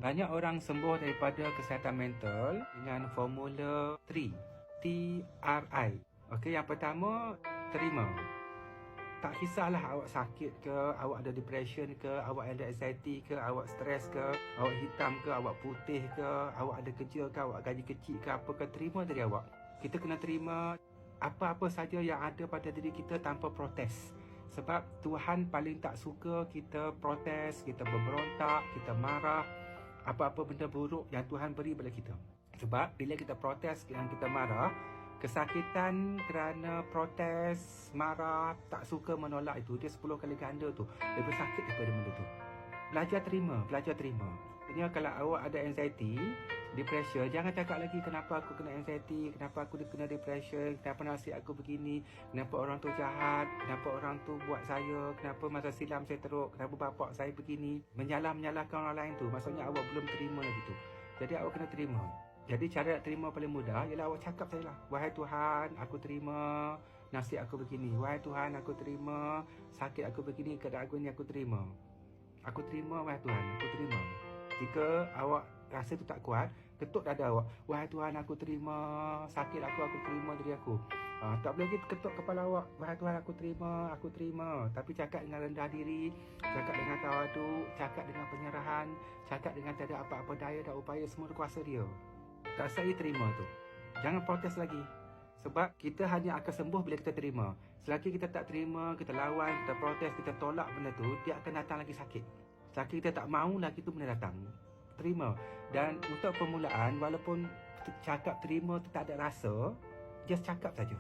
Banyak orang sembuh daripada kesihatan mental dengan formula 3, TRI. Okey, yang pertama, terima. Tak kisahlah awak sakit ke, awak ada depression ke, awak ada anxiety ke, awak stres ke, awak hitam ke, awak putih ke, awak ada kerja ke, awak gaji kecil ke, apa ke, terima dari awak. Kita kena terima apa-apa saja yang ada pada diri kita tanpa protes. Sebab Tuhan paling tak suka kita protes, kita berberontak, kita marah, apa-apa benda buruk yang Tuhan beri pada kita. Sebab bila kita protes dan kita marah, kesakitan kerana protes, marah, tak suka, menolak itu, dia 10 kali ganda tu. Lebih sakit daripada benda tu. Belajar terima, belajar terima. Jadi kalau awak ada anxiety, depression, jangan cakap lagi kenapa aku kena anxiety, kenapa aku kena depression, kenapa nasib aku begini, kenapa orang tu jahat, kenapa orang tu buat saya, kenapa masa silam saya teruk, kenapa bapak saya begini. Menyalahkan orang lain tu, maksudnya awak belum terima lagi tu. Jadi awak kena terima. Jadi cara nak terima paling mudah ialah awak cakap sajalah. Wahai Tuhan, aku terima nasib aku begini. Wahai Tuhan, aku terima sakit aku begini, keadaan aku ni aku terima. Aku terima, wahai Tuhan, aku terima. Jika awak rasa tu tak kuat, ketuk dada awak. Wahai Tuhan, aku terima sakit aku terima diri aku. Tak boleh lagi ketuk kepala awak. Wahai Tuhan, aku terima. Tapi cakap dengan rendah diri, cakap dengan tawaduk, cakap dengan penyerahan, cakap dengan tiada apa-apa daya dan upaya, semua kuasa dia. Tak saya terima tu. Jangan protes lagi. Sebab kita hanya akan sembuh bila kita terima. Selagi kita tak terima, kita lawan, kita protes, kita tolak benda tu, dia akan datang lagi sakit. Selagi kita tak mahu lagi tu benda datang. Terima. Dan untuk permulaan, walaupun cakap terima tu tak ada rasa, just cakap saja.